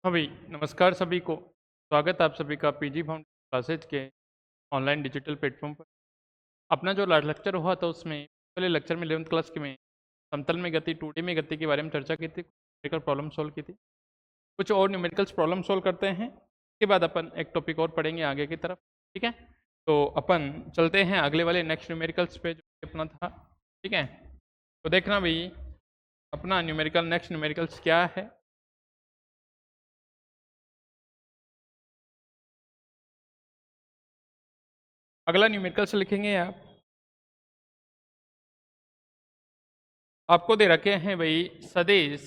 हाँ भाई, नमस्कार सभी को। स्वागत है आप सभी का पीजी फाउंडेशन क्लासेज के ऑनलाइन डिजिटल प्लेटफॉर्म पर। अपना जो लास्ट लेक्चर हुआ था उसमें पहले लेक्चर में 11th क्लास के में समतल में गति 2D में गति के बारे में चर्चा की थी, न्यूमेरिकल प्रॉब्लम सॉल्व की थी। कुछ और न्यूमेरिकल्स प्रॉब्लम सॉल्व करते हैं, उसके बाद अपन एक टॉपिक और पढ़ेंगे आगे की तरफ। ठीक है, तो अपन चलते हैं अगले वाले नेक्स्ट न्यूमेरिकल्स पे जो अपना था। ठीक है, तो देखना भाई अपना न्यूमेरिकल नेक्स्ट न्यूमेरिकल्स क्या है। अगला न्यूमेरिकल्स लिखेंगे आपको दे रखे हैं भाई सदिश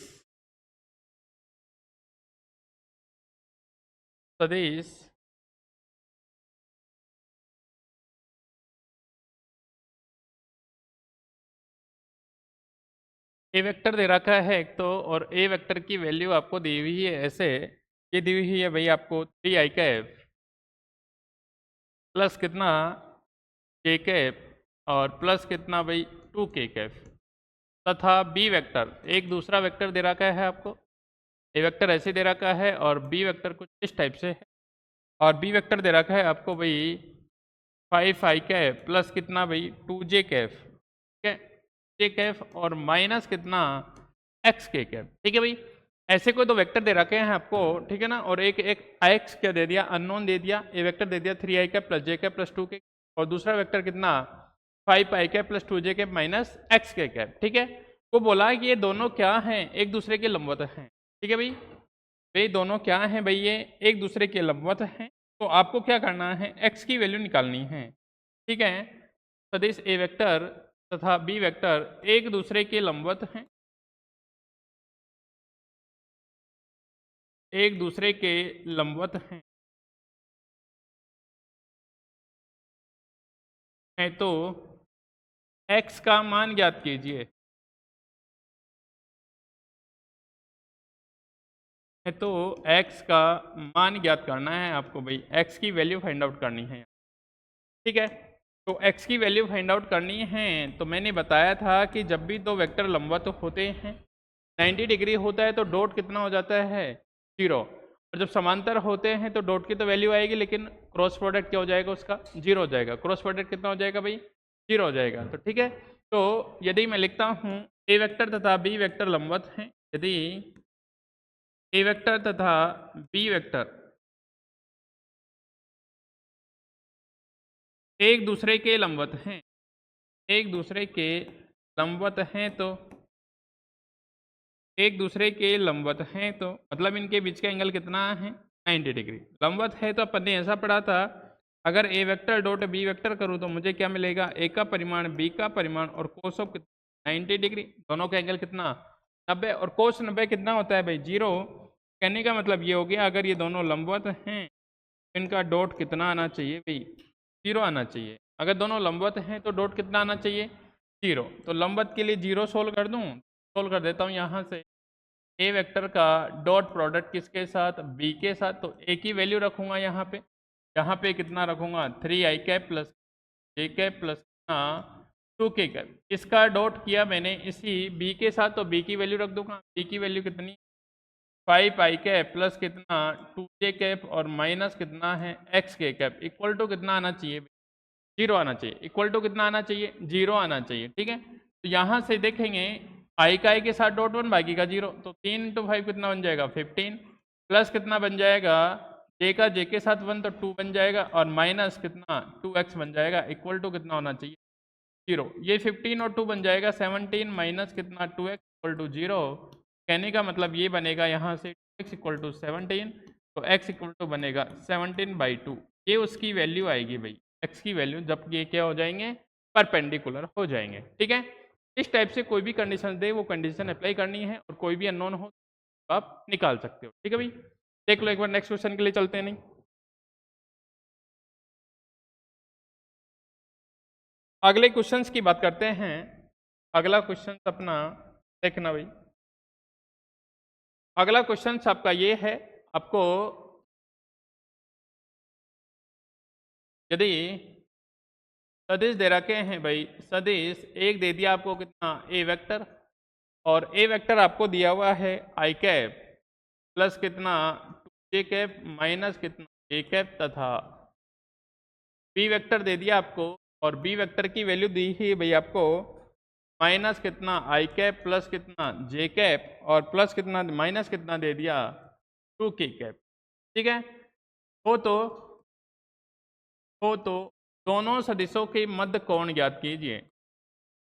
सदिश ए वेक्टर दे रखा है एक तो, और ए वेक्टर की वैल्यू आपको दी हुई है ऐसे, ये दी हुई है भाई आपको 3i कैप प्लस कितना के कैप और प्लस कितना भाई 2k कैप, तथा बी वेक्टर एक दूसरा वेक्टर दे रखा है आपको। ए वेक्टर ऐसे दे रखा है और बी वेक्टर कुछ इस टाइप से है, और बी वेक्टर दे रखा है आपको भाई 5i कैप प्लस कितना भाई 2j कैप, ठीक है, जे कैफ और माइनस कितना एक्स के कैफ। ठीक है भाई, ऐसे कोई दो वेक्टर दे रखे हैं आपको, ठीक है ना, और एक एक एक्स क्या दे दिया, अननोन दे दिया, ए वेक्टर दे दिया 3i कैप प्लस जे कैप प्लस 2k, और दूसरा वेक्टर कितना 5i cap plus 2j cap minus x के कैप। ठीक है, वो बोला कि ये दोनों क्या हैं, एक दूसरे के लंबवत हैं। ठीक है भाई, भाई दोनों क्या हैं भाई, ये एक दूसरे के लंबवत हैं। तो आपको क्या करना है, एक्स की वैल्यू निकालनी है। ठीक है, सदिश ए वेक्टर तथा बी वेक्टर एक दूसरे के लंबवत हैं, एक दूसरे के लंबवत हैं तो x का मान ज्ञात कीजिए। है तो x का मान ज्ञात करना है आपको भाई, x की वैल्यू फाइंड आउट करनी है। ठीक है, तो x की वैल्यू फाइंड आउट करनी है, तो मैंने बताया था कि जब भी दो वेक्टर लंबवत होते हैं 90 डिग्री होता है तो डॉट कितना हो जाता है 0, और जब समांतर होते हैं तो डॉट की तो वैल्यू आएगी लेकिन क्रॉस प्रोडक्ट क्या हो जाएगा उसका 0 हो जाएगा। क्रॉस प्रोडक्ट कितना हो जाएगा भाई 0 हो जाएगा। तो ठीक है, तो यदि मैं लिखता हूँ ए वेक्टर तथा बी वेक्टर लंबवत हैं, यदि ए वेक्टर तथा बी वेक्टर एक दूसरे के लंबवत हैं, एक दूसरे के लंबवत हैं तो एक दूसरे के लंबवत हैं तो मतलब इनके बीच का एंगल कितना है 90 डिग्री। लंबवत है तो अपन ने ऐसा पढ़ा था, अगर ए वेक्टर डॉट बी वेक्टर करूँ तो मुझे क्या मिलेगा, ए का परिमाण बी का परिमाण और कोस ऑफ 90 डिग्री, दोनों का एंगल कितना 90, और कोस 90 कितना होता है भाई 0। कहने का मतलब ये हो गया, अगर ये दोनों लंबवत हैं इनका डॉट कितना आना चाहिए भाई 0 आना चाहिए। अगर दोनों लंबवत हैं तो डॉट कितना आना चाहिए 0। तो लंबवत के लिए 0 सोल्व कर दूँ, सोल्व कर देता हूँ यहाँ से। ए वेक्टर का डॉट प्रोडक्ट किसके साथ बी के साथ, तो ए की वैल्यू रखूंगा यहाँ पे कितना रखूंगा 3i कैप प्लस जे कैप प्लस 2k कैप। इसका डॉट किया मैंने इसी बी के साथ, तो बी की वैल्यू रख दूंगा, बी की वैल्यू कितनी 5i कैप प्लस कितना 2j कैप और माइनस कितना है एक्स के कैप, इक्वल टू कितना आना चाहिए 0 आना चाहिए। इक्वल टू कितना आना चाहिए 0 आना चाहिए। ठीक है, तो यहाँ से देखेंगे आई का आई के साथ डॉट 1 बाकी का 0, तो 3 इंटू 5 कितना बन जाएगा 15, प्लस कितना बन जाएगा जे का जे के साथ 1 तो 2 बन जाएगा, और माइनस कितना 2x बन जाएगा, इक्वल टू कितना होना चाहिए 0। ये 15 और 2 बन जाएगा 17 माइनस कितना 2x इक्वल टू 0। कहने का मतलब ये बनेगा यहाँ से 2x इक्वल टू 17, तो x इक्वल टू बनेगा 17/2। ये उसकी वैल्यू आएगी भाई, x की वैल्यू, जब ये क्या हो जाएंगे परपेंडिकुलर हो जाएंगे। ठीक है, इस टाइप से कोई भी कंडीशन दे वो कंडीशन अप्लाई करनी है, और कोई भी अननोन हो तो आप निकाल सकते हो। ठीक है भाई, देख लो एक बार नेक्स्ट क्वेश्चन के लिए चलते हैं। नहीं, अगले क्वेश्चंस की बात करते हैं। अगला क्वेश्चन अपना देखना भाई, अगला क्वेश्चन आपका ये है, आपको यदि सदिश दे रखे हैं भाई, सदिश एक दे दिया आपको कितना ए वेक्टर, और ए वेक्टर आपको दिया हुआ है आई कैप, प्लस कितना जे कैप माइनस कितना ए कैप तथा बी वेक्टर दे दिया आपको, और बी वेक्टर की वैल्यू दी ही भाई आपको माइनस कितना आई कैप प्लस कितना जे कैप और प्लस कितना माइनस कितना दे दिया 2k कैप। ठीक है, हो तो दोनों सदिशों के मध्य कोण ज्ञात कीजिए।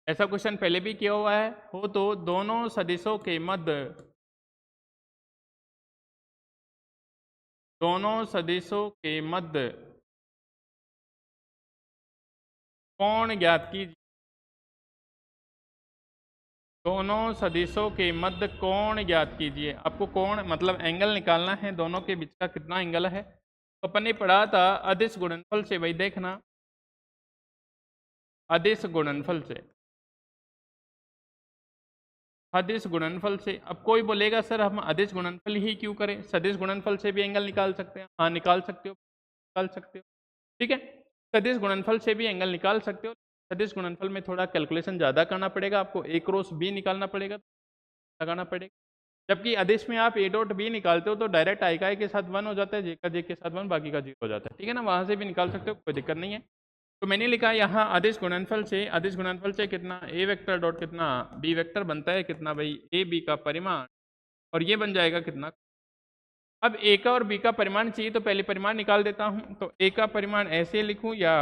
ऐसा क्वेश्चन पहले भी किया हुआ है। हो तो दोनों सदिशों के मध्य कोण ज्ञात कीजिए। दोनों सदिशों के मध्य कोण ज्ञात कीजिए। आपको कोण मतलब एंगल निकालना है, दोनों के बीच का कितना एंगल है। तो अपन ने पढ़ा था अदिश गुणनफल से, भाई देखना अदिश गुणनफल से, अदिश गुणनफल से। अब कोई बोलेगा सर हम अदिश गुणनफल ही क्यों करें, सदिश गुणनफल से भी एंगल निकाल सकते हैं। हाँ निकाल सकते हो, निकाल सकते हो। ठीक है, सदिश गुणनफल से भी एंगल निकाल सकते हो। सदिश गुणनफल में थोड़ा कैलकुलेशन ज़्यादा करना पड़ेगा आपको, ए क्रॉस बी निकालना पड़ेगा, लगाना पड़ेगा। जबकि अदिश में आप ए डॉट बी निकालते हो तो डायरेक्ट आई का आई के साथ 1 हो जाता है, जे का जे के साथ 1, बाकी का 0 हो जाता है। ठीक है ना, वहाँ से भी निकाल सकते हो, कोई दिक्कत नहीं है। तो मैंने लिखा यहाँ अदिश गुणनफल से कितना ए वेक्टर डॉट कितना बी वेक्टर बनता है कितना भाई ए बी का परिमाण, और ये बन जाएगा कितना। अब ए का और बी का परिमाण चाहिए तो पहले परिमाण निकाल देता हूँ। तो ए का परिमाण ऐसे लिखूँ या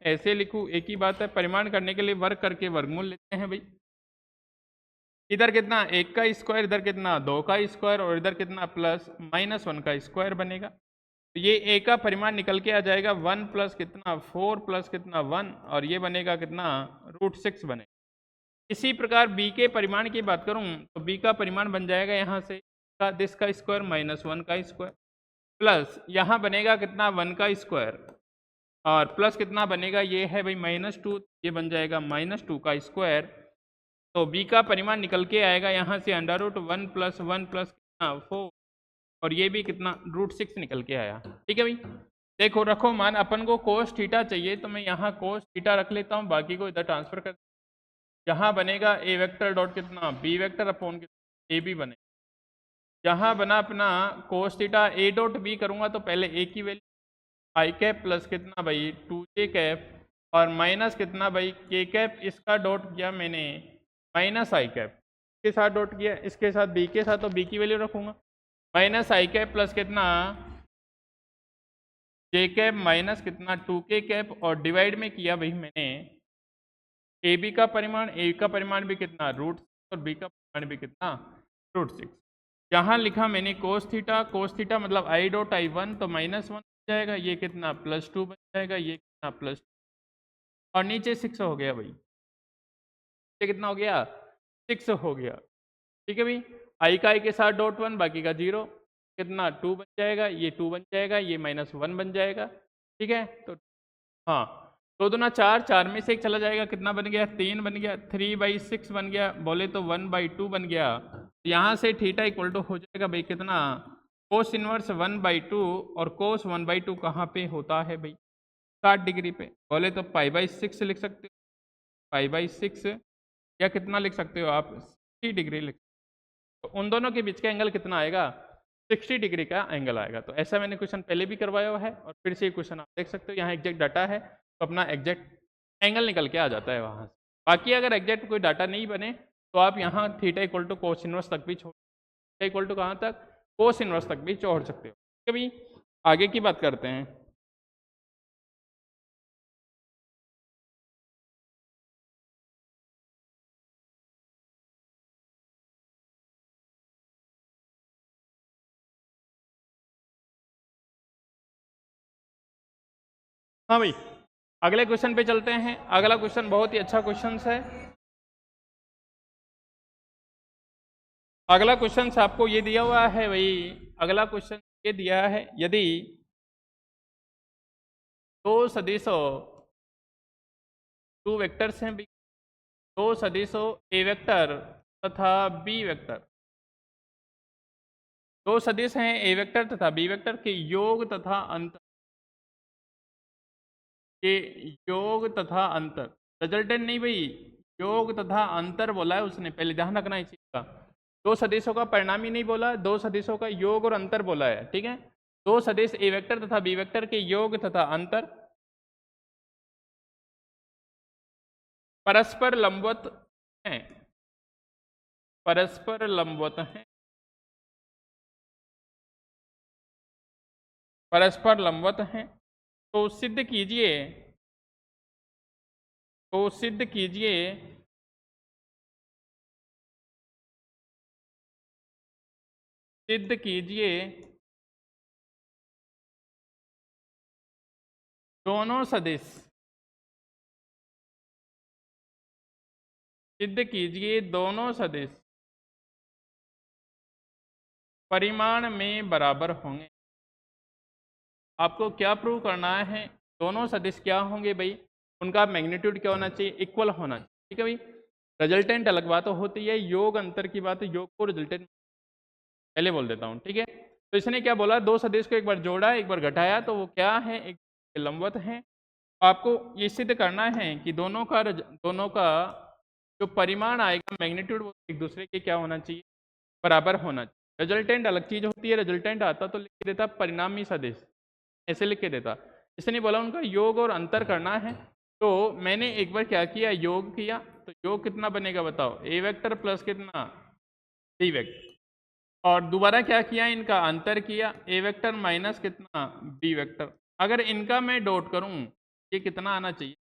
ऐसे लिखूँ, एक ही बात है। परिमाण करने के लिए वर्ग करके वर्गमूल लेते हैं भाई। इधर कितना 1 का स्क्वायर, इधर कितना 2 का स्क्वायर, और इधर कितना प्लस -1 का स्क्वायर बनेगा। तो ये ए का परिमाण निकल के आ जाएगा 1 प्लस कितना 4 प्लस कितना 1, और ये बनेगा कितना √6 बनेगा। इसी प्रकार बी के परिमाण की बात करूं तो बी का परिमाण बन जाएगा यहाँ से दिस का स्क्वायर -1 का स्क्वायर, प्लस यहाँ बनेगा कितना 1 का स्क्वायर, और प्लस कितना बनेगा ये है भाई -2, ये बन जाएगा -2 का स्क्वायर। तो बी का परिमाण निकल के आएगा यहाँ से √1 + 1 + कितना 4, और ये भी कितना √6 निकल के आया। ठीक है भाई, देखो रखो मान अपन को cos थीटा चाहिए, तो मैं यहाँ cos थीटा रख लेता हूँ, बाकी को इधर ट्रांसफर कर। यहाँ बनेगा ए वेक्टर डॉट कितना बी वेक्टर अपॉन कितना ए बी बनेगा। यहाँ बना अपना cos theta a dot b करूँगा तो पहले ए की वैल्यू आई कैप प्लस कितना भाई 2j कैप, और माइनस कितना भाई के कैप, इसका डॉट किया मैंने माइनस आई कैप, इसके साथ डॉट किया, इसके साथ बी के साथ, तो बी की वैल्यू रखूँगा माइनस आई कैप प्लस कितना जे कैप माइनस कितना 2k कैप, और डिवाइड में किया भाई मैंने ए बी का परिमाण, ए का परिमाण भी कितना √6 और बी का परिमाण भी कितना √6। यहाँ लिखा मैंने cos थीटा मतलब आई डॉट आई 1 तो -1 बन जाएगा, ये कितना +2 बन जाएगा, ये कितना +2, और नीचे 6 हो गया भाई, ये कितना हो गया 6 हो गया। ठीक है भाई, आई का आई के साथ डॉट 1 बाकी का 0, कितना 2 बन जाएगा, ये 2 बन जाएगा, ये -1 बन जाएगा। ठीक है, तो हाँ 2 दूना 4, 4 में से 1 चला जाएगा, कितना बन गया 3 बन गया, 3/6 बन गया, बोले तो 1/2 बन गया। यहाँ से थीटा इक्वल टू हो जाएगा भाई कितना कोस इनवर्स 1/2, और कोस 1/2 कहाँ पे होता है भाई 60 डिग्री पे, बोले तो π/6 लिख सकते हो, π/6, या कितना लिख सकते हो आप 60 डिग्री लिख। तो उन दोनों के बीच का एंगल कितना आएगा 60 डिग्री का एंगल आएगा। तो ऐसा मैंने क्वेश्चन पहले भी करवाया हुआ है, और फिर से ये क्वेश्चन आप देख सकते हो, यहाँ एग्जैक्ट डाटा है तो अपना एग्जैक्ट एंगल निकल के आ जाता है वहाँ से। बाकी अगर एग्जैक्ट कोई डाटा नहीं बने तो आप यहाँ theta equal to cos inverse तक भी छोड़, थीटा इक्वल टू कहाँ तक कोस इनवर्स तक भी छोड़ सकते हो। कभी आगे की बात करते हैं। हाँ भाई, अगले क्वेश्चन पे चलते हैं। अगला क्वेश्चन बहुत ही अच्छा क्वेश्चन है। अगला क्वेश्चन आपको ये दिया हुआ है भाई, अगला क्वेश्चन ये दिया है, यदि दो सदिशों, टू वेक्टर्स हैं, दो सदिशों ए वेक्टर तथा बी वेक्टर, दो सदिश हैं ए वेक्टर तथा बी वेक्टर के योग तथा अंतर, के योग तथा अंतर, रिजल्टेंट नहीं भाई, योग तथा अंतर बोला है उसने, पहले ध्यान रखना इस चीज का। दो सदिशों का परिणाम ही नहीं बोला, दो सदिशों का योग और अंतर बोला है, ठीक है। दो सदिश ए वेक्टर तथा बी वेक्टर के योग तथा अंतर परस्पर लंबवत हैं, परस्पर लंबवत हैं, परस्पर लंबवत हैं। तो सिद्ध कीजिए, तो सिद्ध कीजिए सिद्ध कीजिए दोनों सदिश, सिद्ध कीजिए दोनों सदिश परिमाण में बराबर होंगे। आपको क्या प्रूव करना है, दोनों सदिश क्या होंगे भाई, उनका मैग्नीट्यूड क्या होना चाहिए, इक्वल होना चाहिए, ठीक है भाई। रिजल्टेंट अलग बात होती है, योग अंतर की बात, योग को रिजल्टेंट पहले बोल देता हूँ, ठीक है। तो इसने क्या बोला, दो सदिश को एक बार जोड़ा एक बार घटाया, तो वो क्या है, एक लंबवत है। आपको ये सिद्ध करना है कि दोनों का जो परिमाण आएगा मैग्नीट्यूड, वो एक दूसरे के क्या होना चाहिए, बराबर होना चाहिए। रिजल्टेंट अलग चीज होती है, रिजल्टेंट आता तो लिख देता परिणामी सदिश, ऐसे लिख के देता। इसने बोला उनका योग और अंतर करना है, तो मैंने एक बार क्या किया, योग किया, तो योग कितना बनेगा बताओ, ए वेक्टर प्लस कितना बी वेक्टर, और दोबारा क्या किया, इनका अंतर किया, ए वेक्टर माइनस कितना बी वेक्टर। अगर इनका मैं डॉट करूं, ये कितना आना चाहिए,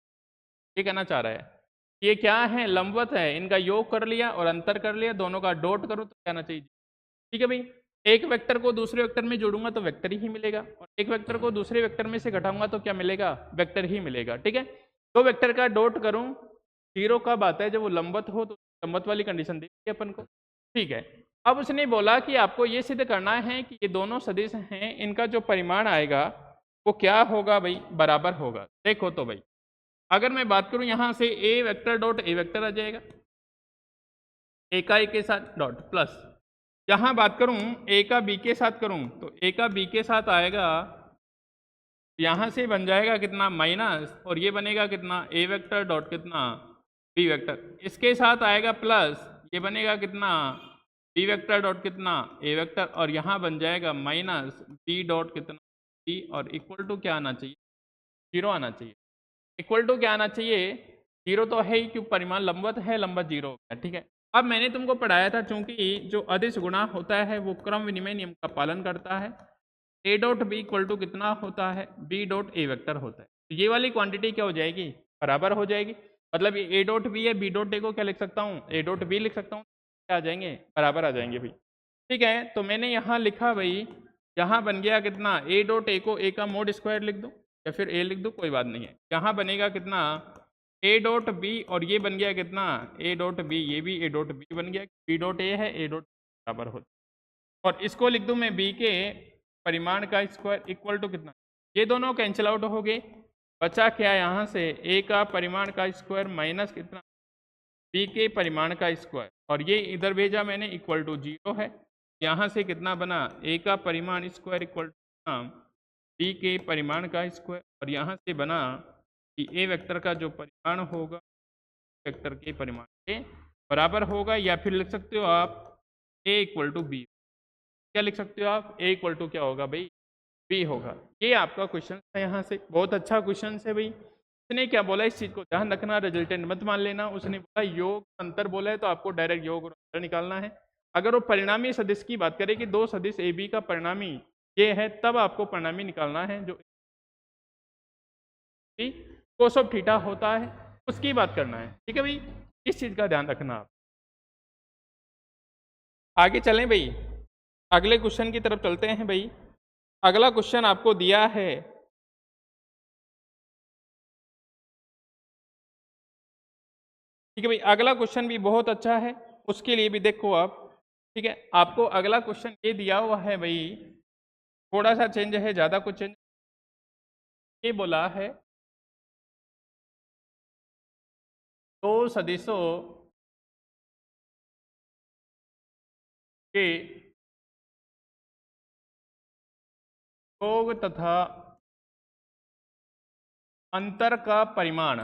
ये कहना चाह रहा है ये क्या है, लंबवत है, इनका योग कर लिया और अंतर कर लिया, दोनों का डॉट करो तो क्या आना चाहिए, ठीक है भाई। एक वेक्टर को दूसरे वेक्टर में जोड़ूंगा तो वेक्टर ही मिलेगा, और एक वेक्टर को दूसरे वेक्टर में से घटाऊंगा तो क्या मिलेगा, वेक्टर ही मिलेगा, ठीक है। दो वेक्टर का डॉट करूं, जीरो कब आता है, जब वो लंबवत हो, तो लंबवत वाली कंडीशन देखिए अपन को, ठीक है। अब उसने बोला कि आपको ये सिद्ध करना है कि ये दोनों सदिश हैं, इनका जो परिमाण आएगा वो क्या होगा भाई, बराबर होगा। देखो तो भाई, अगर मैं बात करूं यहां से ए वेक्टर डॉट ए वेक्टर आ जाएगा, ए का ए के साथ डॉट प्लस, यहां बात करूं ए का बी के साथ करूं, तो ए का बी के साथ आएगा, यहां से बन जाएगा कितना माइनस, और ये बनेगा कितना ए वेक्टर डॉट कितना बी वेक्टर, इसके साथ आएगा प्लस, ये बनेगा कितना बी वेक्टर डॉट कितना ए वेक्टर, और यहाँ बन जाएगा माइनस बी डॉट कितना बी, और इक्वल टू क्या आना चाहिए, जीरो आना चाहिए। इक्वल टू क्या आना चाहिए, जीरो तो है ही, क्यों परिमाण लंबवत है, लंबवत जीरो हो गया, ठीक है। अब मैंने तुमको पढ़ाया था, चूंकि जो अदिश गुणा होता है वो क्रम विनिमय नियम का पालन करता है, a dot b equal to कितना होता है, बी डॉट ए वेक्टर होता है, तो ये वाली क्वांटिटी क्या हो जाएगी, बराबर हो जाएगी। मतलब ये ए डॉट बी है, बी डॉट ए को क्या लिख सकता हूँ, ए डॉट बी लिख सकता हूँ, क्या आ जाएंगे, बराबर आ जाएंगे भाई, ठीक है। तो मैंने यहाँ लिखा भाई, यहाँ बन गया कितना, ए डॉट ए को ए का मोड स्क्वायर लिख दो या फिर ए लिख दो, कोई बात नहीं है। यहाँ बनेगा कितना ए डॉट बी, और ये बन गया कितना ए डॉट बी, ये भी ए डॉट बी बन गया, बी डॉट ए है, ए डॉट बराबर होता, और इसको लिख दूं मैं बी के परिमाण का स्क्वायर इक्वल टू कितना, ये दोनों कैंसिल आउट हो गए, बचा क्या यहाँ से ए का परिमाण का स्क्वायर माइनस कितना बी के परिमाण का स्क्वायर, और ये इधर भेजा मैंने इक्वल टू जीरो है। यहाँ से कितना बना, ए का परिमाण स्क्वायर इक्वल टू कितना बी के परिमाण का स्क्वायर, और यहाँ से बना कि ए वेक्टर का जो परिमाण होगा वेक्टर के परिमाण के बराबर होगा, या फिर लिख सकते हो आप ए इक्वल टू बी, क्या लिख सकते हो आप, ए इक्वल टू क्या होगा भाई, बी होगा। ये आपका क्वेश्चन है, यहाँ से बहुत अच्छा क्वेश्चन है भाई। उसने क्या बोला, इस चीज को ध्यान रखना, रिजल्टेंट मत मान लेना। उसने बोला योग अंतर बोला है, तो आपको डायरेक्ट योग और अंतर निकालना है। अगर वो परिणामी सदिश की बात करें कि दो सदिश ए बी का परिणामी ये है, तब आपको परिणामी निकालना है, जो कोस ऑफ थीटा होता है, उसकी बात करना है, ठीक है भाई। इस चीज का ध्यान रखना आप। आगे चलें भाई, अगले क्वेश्चन की तरफ चलते हैं भाई। अगला क्वेश्चन आपको दिया है, ठीक है भाई। अगला क्वेश्चन भी बहुत अच्छा है, उसके लिए भी देखो आप, ठीक है। आपको अगला क्वेश्चन ये दिया हुआ है भाई, थोड़ा सा चेंज है, ज्यादा कुछ चेंज, ये बोला है दो सदिशों के योग तथा अंतर का परिमाण,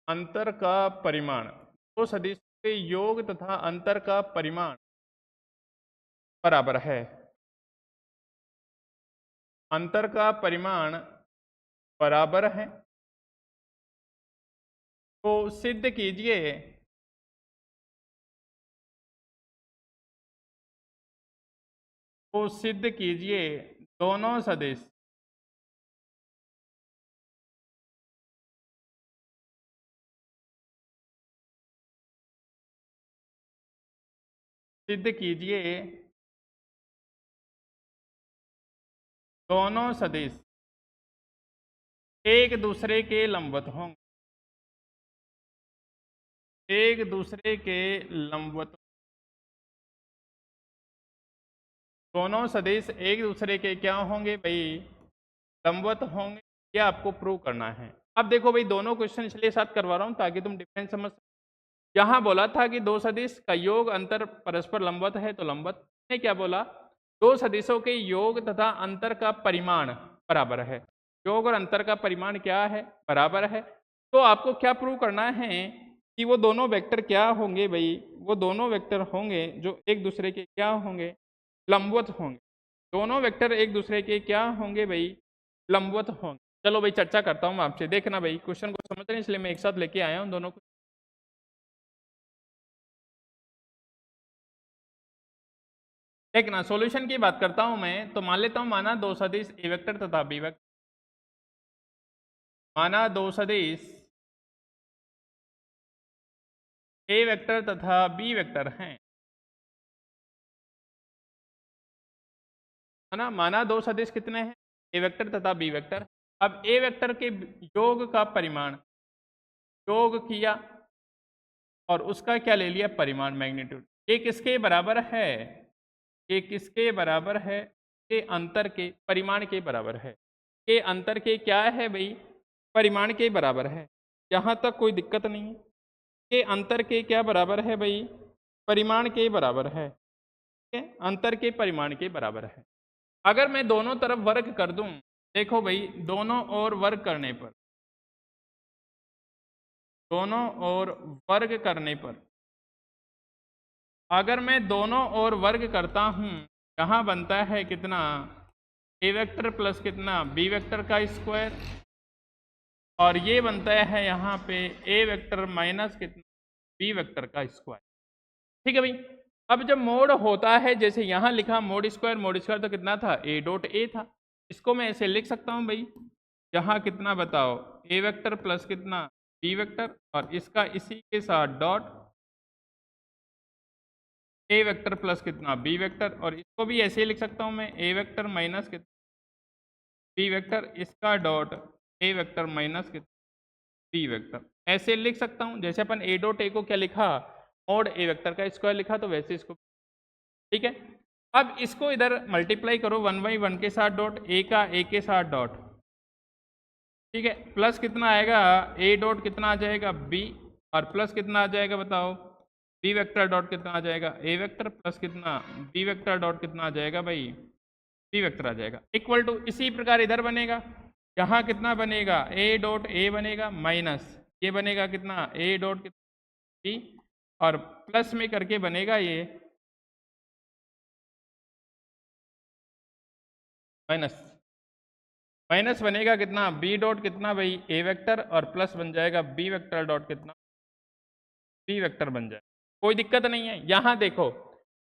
अंतर का परिमाण, दो सदिश के योग तथा अंतर का परिमाण बराबर है। अंतर का परिमाण बराबर है तो सिद्ध कीजिए दोनों सदिश सिद्ध कीजिए दोनों सदिश एक दूसरे के लंबवत होंगे। एक दूसरे के लंबवत, दोनों सदिश एक दूसरे के क्या होंगे भाई, लंबवत होंगे। ये आपको प्रूव करना है। अब देखो भाई, दोनों क्वेश्चन इसलिए साथ करवा रहा हूं ताकि तुम डिफरेंस समझ। यहां बोला था कि दो सदिश का योग अंतर परस्पर लंबवत है, तो लंबवत ने क्या बोला, दो सदिशों के योग तथा अंतर का परिमाण बराबर है। योग और अंतर का परिमाण क्या है, बराबर है। तो आपको क्या प्रूव करना है कि वो दोनों वेक्टर क्या होंगे भाई, वो दोनों वेक्टर होंगे जो एक दूसरे के क्या होंगे, लंबवत होंगे। दोनों वेक्टर एक दूसरे के क्या होंगे भाई, लंबवत होंगे। चलो भाई चर्चा करता हूँ मैं आपसे, देखना भाई क्वेश्चन को समझ रहे, इसलिए मैं एक साथ लेके आया हूँ दोनों को। देखना सॉल्यूशन की बात करता हूं मैं, तो मान लेता हूं, माना दो सदिश ए वेक्टर तथा बी वेक्टर, माना दो सदिश ए वेक्टर तथा बी वेक्टर हैं, है ना। माना दो सदिश कितने हैं, ए वेक्टर तथा बी वेक्टर। अब ए वेक्टर के योग का परिमाण योग किया और उसका क्या ले लिया, परिमाण, मैग्नीट्यूड। ये किसके बराबर है, ये किसके बराबर है, के अंतर के परिमाण के बराबर है। के अंतर के क्या है भाई, परिमाण के बराबर है। यहाँ तक कोई दिक्कत नहीं है। के अंतर के क्या बराबर है भाई, परिमाण के बराबर है। ठीक है, अंतर के परिमाण के बराबर है। अगर मैं दोनों तरफ वर्ग कर दूं, देखो भाई, दोनों ओर वर्ग करने पर, दोनों ओर वर्ग करने पर, अगर मैं दोनों ओर वर्ग करता हूं, यहाँ बनता है कितना, ए वेक्टर प्लस कितना, बी वेक्टर का स्क्वायर, और ये बनता है यहाँ पे ए वेक्टर माइनस कितना, बी वेक्टर का स्क्वायर। ठीक है भाई। अब जब मोड होता है, जैसे यहाँ लिखा मोड स्क्वायर तो कितना था, ए डॉट ए था। इसको मैं ऐसे लिख सकता हूँ भाई, यहाँ कितना बताओ, ए वेक्टर प्लस कितना, बी वेक्टर, और इसका इसी के साथ डॉट ए वेक्टर प्लस कितना, बी वेक्टर, और इसको भी ऐसे ही लिख सकता हूँ मैं, ए वेक्टर माइनस कितना, बी वेक्टर, इसका डॉट ए वेक्टर माइनस कितना, बी वेक्टर। ऐसे लिख सकता हूँ, जैसे अपन ए डॉट ए को क्या लिखा, मोड ए वेक्टर का स्क्वायर लिखा, तो वैसे इसको। ठीक है। अब इसको इधर मल्टीप्लाई करो 1/1 के साथ डॉट, ए का ए के साथ डॉट। ठीक है, प्लस कितना आएगा, ए डॉट कितना आ जाएगा, बी, और प्लस कितना आ जाएगा बताओ, बी वेक्टर डॉट कितना आ जाएगा, ए वेक्टर, प्लस कितना, बी वेक्टर डॉट कितना आ जाएगा भाई, बी वेक्टर आ जाएगा, इक्वल टू। इसी प्रकार इधर बनेगा, यहाँ कितना बनेगा, ए डॉट ए बनेगा माइनस, ये बनेगा कितना, ए डॉट बी, और प्लस में करके बनेगा ये माइनस, माइनस बनेगा कितना, बी डॉट कितना भाई, ए वेक्टर, और प्लस बन जाएगा बी वेक्टर डॉट कितना, बी वेक्टर बन जाए। कोई दिक्कत नहीं है। यहाँ देखो,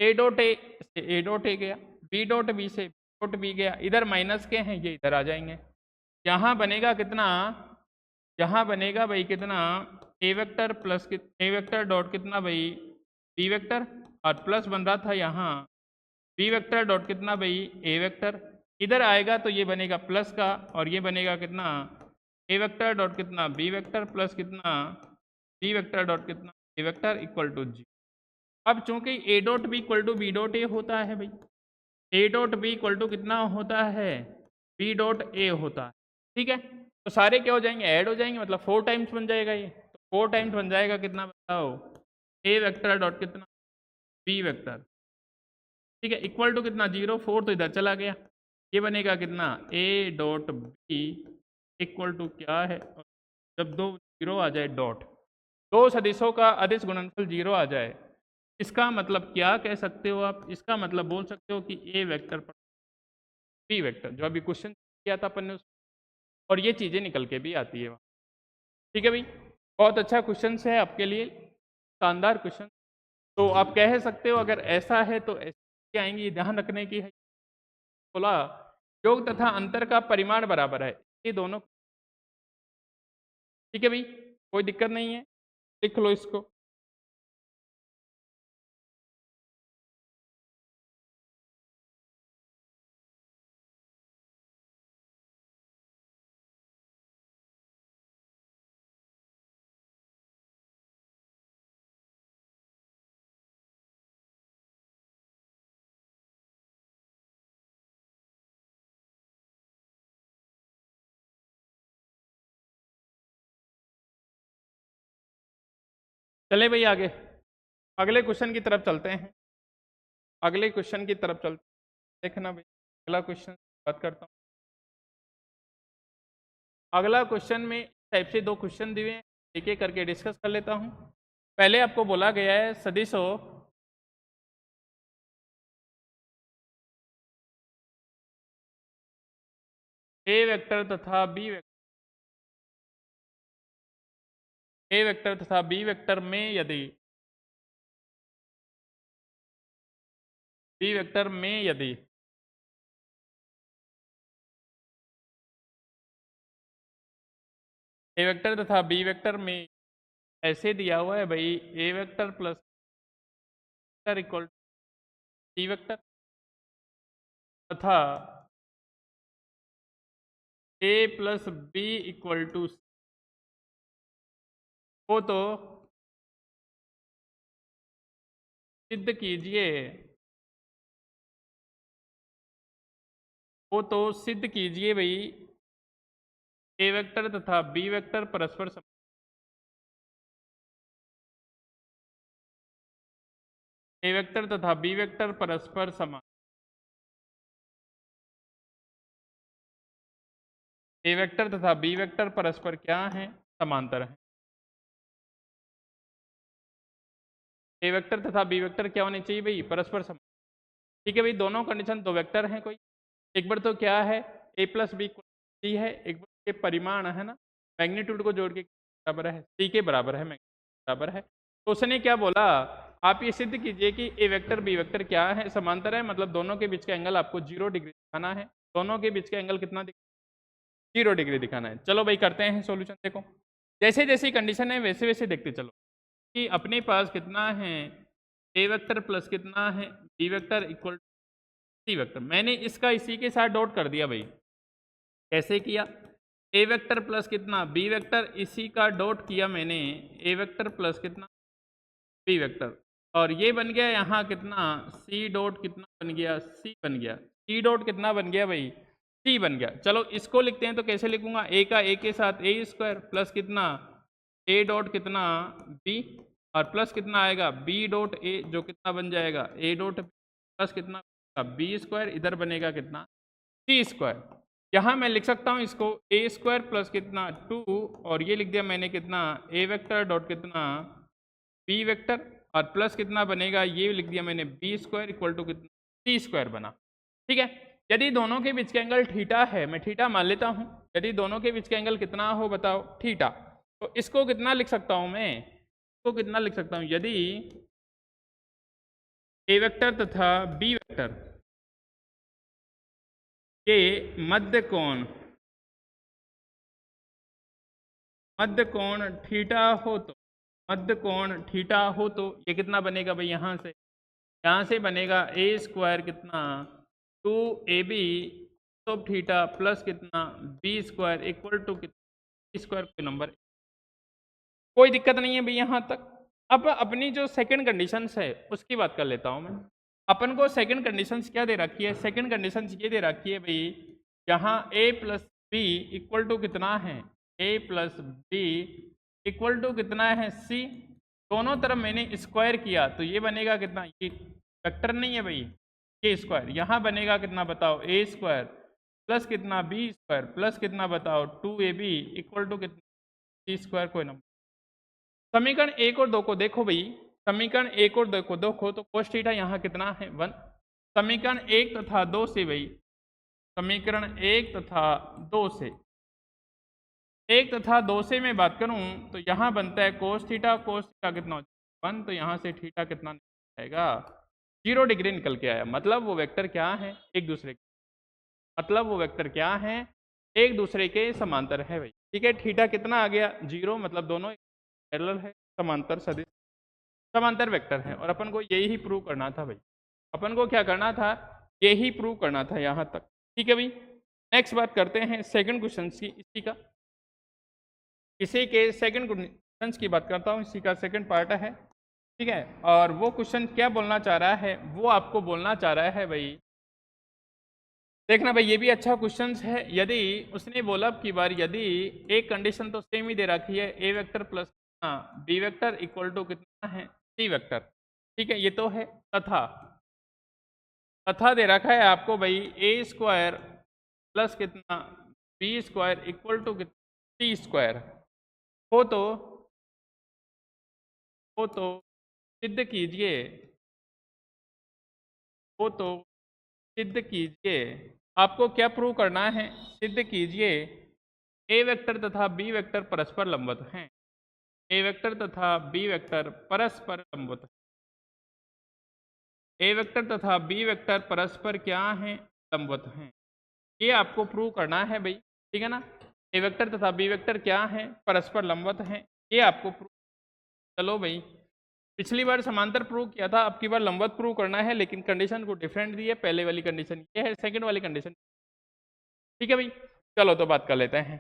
ए डॉट ए से ए डॉट ए गया, बी डॉट बी से बी डॉट बी गया, इधर माइनस के हैं, ये इधर आ जाएंगे। यहाँ बनेगा कितना, यहाँ बनेगा भाई कितना, a vector plus A vector dot कितना भाई, बी वेक्टर, और प्लस बन रहा था यहाँ बी वेक्टर डॉट कितना भाई, ए वेक्टर। इधर आएगा तो ये बनेगा प्लस का, और ये बनेगा कितना, ए वेक्टर डॉट कितना, बी वेक्टर, प्लस कितना, बी वेक्टर डॉट कितना, ए वेक्टर, इक्वल टू जी। अब चूंकि a dot b equal to b dot a होता है भाई, a dot b equal to कितना होता है, बी डॉट ए होता है। ठीक है, तो सारे क्या हो जाएंगे, ऐड हो जाएंगे, मतलब 4 टाइम्स बन जाएगा ये, तो 4 टाइम्स बन जाएगा कितना बताओ, ए वेक्टर डॉट कितना, बी वेक्टर। ठीक है, इक्वल टू कितना, 0, 4 तो इधर चला गया, ये बनेगा कितना, a dot b equal to क्या है, जब दो जीरो आ जाए डॉट, दो सदिशों का अदिश गुणनफल 0 आ जाए, इसका मतलब क्या कह सकते हो आप? इसका मतलब बोल सकते हो कि ए वेक्टर पर बी वेक्टर, जो अभी क्वेश्चन किया था अपन ने और ये चीज़ें निकल के भी आती है। ठीक है भाई, बहुत अच्छा क्वेश्चन है आपके लिए, शानदार क्वेश्चन। तो आप कह सकते हो अगर ऐसा है तो ऐसे आएंगी, ध्यान रखने की है। बोला योग तथा अंतर का परिमाण बराबर है, ये दोनों। ठीक है भाई, कोई दिक्कत नहीं है, लिख लो इसको। चले भाई आगे, अगले क्वेश्चन की तरफ चलते हैं। अगले क्वेश्चन की तरफ चलते हैं। देखना भाई, अगला क्वेश्चन बात करता हूँ। अगला क्वेश्चन में टाइप से दो क्वेश्चन दिए हैं, एक एक करके डिस्कस कर लेता हूँ। पहले आपको बोला गया है सदिशों ए वेक्टर तथा बी वेक्टर, ए वेक्टर तथा बी वेक्टर में यदि बी वेक्टर में यदि ए वेक्टर तथा बी वेक्टर में ऐसे दिया हुआ है भाई, A vector plus vector equal C vector तथा A plus B equal to हो तो सिद्ध कीजिए, वो तो सिद्ध कीजिए भाई ए वेक्टर तथा बी वेक्टर परस्पर सम, ए वेक्टर तथा बी वेक्टर परस्पर समान, ए वेक्टर तथा बी वेक्टर परस्पर क्या है? समांतर है। ए वेक्टर तथा बी वेक्टर क्या होने चाहिए भाई? परस्पर समान। ठीक है भाई, दोनों कंडीशन, दो वेक्टर हैं कोई, एक बार तो क्या है ए प्लस बी सी है, एक बार के परिमाण है ना, मैग्नीट्यूड को जोड़ के बराबर है सी के बराबर है, बराबर है। तो उसने क्या बोला, आप ये सिद्ध कीजिए कि ए वेक्टर बी वेक्टर क्या है? समांतर है, मतलब दोनों के बीच का एंगल आपको 0 डिग्री दिखाना है। दोनों के बीच का एंगल कितना 0 डिग्री दिखाना है। चलो भाई करते हैं सॉल्यूशन। देखो जैसे जैसी कंडीशन है वैसे वैसे देखते चलो कि अपने पास कितना है, ए वेक्टर प्लस कितना है बी वेक्टर इक्वल सी वेक्टर। मैंने इसका इसी के साथ डॉट कर दिया भाई। कैसे किया? ए वेक्टर प्लस कितना बी वेक्टर, इसी का डॉट किया मैंने, ए वेक्टर प्लस कितना बी वेक्टर, और ये बन गया यहाँ कितना सी डॉट, कितना बन गया सी बन गया, सी डॉट कितना बन गया भाई सी बन गया। चलो इसको लिखते हैं, तो कैसे लिखूंगा, ए का ए के साथ ए स्क्वायर प्लस कितना ए डॉट कितना बी, और प्लस कितना आएगा बी डॉट ए, जो कितना बन जाएगा ए डॉट प्लस कितना बी स्क्वायर, इधर बनेगा कितना सी स्क्वायर। यहाँ मैं लिख सकता हूँ इसको ए स्क्वायर प्लस कितना 2, और ये लिख दिया मैंने कितना ए वेक्टर डॉट कितना बी वेक्टर, और प्लस कितना बनेगा, ये लिख दिया मैंने बी स्क्वायर इक्वल टू कितना सी स्क्वायर बना। ठीक है, यदि दोनों के बीच का एंगल थीटा है, मैं थीटा मान लेता हूँ, यदि दोनों के बीच का एंगल कितना हो बताओ थीटा, तो इसको कितना लिख सकता हूँ मैं, इसको कितना लिख सकता हूँ, यदि ए वेक्टर तथा बी वेक्टर के मध्य कोण थीटा हो तो, मध्य कोण थीटा हो तो ये कितना बनेगा भाई, यहाँ से बनेगा ए स्क्वायर कितना 2ab तो थीटा प्लस कितना बी स्क्वायर इक्वल टू कितना स्क्वायर, कोई नंबर, कोई दिक्कत नहीं है भाई यहाँ तक। अब अपनी जो सेकंड कंडीशंस है उसकी बात कर लेता हूँ मैं। अपन को सेकंड कंडीशंस क्या दे रखी है, सेकंड कंडीशंस ये दे रखी है भाई, यहाँ a plus B equal to कितना है, a plus B equal to कितना है c, दोनों तरफ मैंने स्क्वायर किया तो ये बनेगा कितना, ये वेक्टर नहीं है भाई, के स्क्वायर, यहाँ बनेगा कितना बताओ ए स्क्वायर प्लस कितना बी स्क्वायर प्लस कितना बताओ 2ab इक्वल टू कितना सी स्क्वायर, कोई नंबर। समीकरण 1 और 2 को देखो भाई, समीकरण 1 और 2 को देखो तो cos थीटा यहाँ कितना है 1। समीकरण 1 तथा 2 से भाई, समीकरण 1 तथा 2 से, 1 तथा 2 से मैं बात करूं तो यहाँ बनता है cos थीटा कितना हो जाएगा 1, तो यहाँ से थीटा कितना आएगा 0 डिग्री निकल के आया। मतलब वो वेक्टर क्या है एक दूसरे के, मतलब वो वेक्टर क्या है एक दूसरे के समांतर है भाई। ठीक है, थीटा कितना आ गया 0, मतलब दोनों पैरेलल है, समांतर सदिश, समांतर वेक्टर है। और अपन को यही प्रूव करना था भाई, अपन को क्या करना था, यही प्रूव करना था यहाँ तक। ठीक है भाई, नेक्स्ट बात करते हैं सेकंड क्वेश्चन की, इसी के सेकंड क्वेश्चन की बात करता हूँ, इसी का सेकंड पार्ट है। ठीक है, और वो क्वेश्चन क्या बोलना चाह रहा है, वो आपको बोलना चाह रहा है भाई, देखना भाई ये भी अच्छा क्वेश्चन है। यदि उसने बोला कि बार यदि एक कंडीशन तो सेम ही दे रखी है, A vector plus B vector equal to कितना है सी वेक्टर। ठीक है, ये तो है। तथा दे रखा है आपको भाई ए स्क्वायर प्लस कितना बी स्क्वायर इक्वल टू कितना सी स्क्वायर। हो तो सिद्ध कीजिए, हो तो सिद्ध कीजिए। आपको क्या प्रूव करना है, सिद्ध कीजिए ए वेक्टर तथा बी वेक्टर परस्पर लंबवत हैं। ए वेक्टर तथा बी वेक्टर परस्पर लंबवत हैं। ए वेक्टर तथा बी वेक्टर परस्पर क्या हैं, लंबवत हैं। ये आपको प्रूव करना है भाई। ठीक है ना, ए वेक्टर तथा बी वेक्टर क्या हैं, परस्पर लंबवत हैं, ये आपको प्रूव। चलो भाई, पिछली बार समांतर प्रूव किया था, अब की बार लंबवत प्रूव करना है, लेकिन कंडीशन को डिफरेंट दी है। पहले वाली कंडीशन ये है, सेकंड वाली कंडीशन। ठीक है भाई, चलो तो बात कर लेते हैं।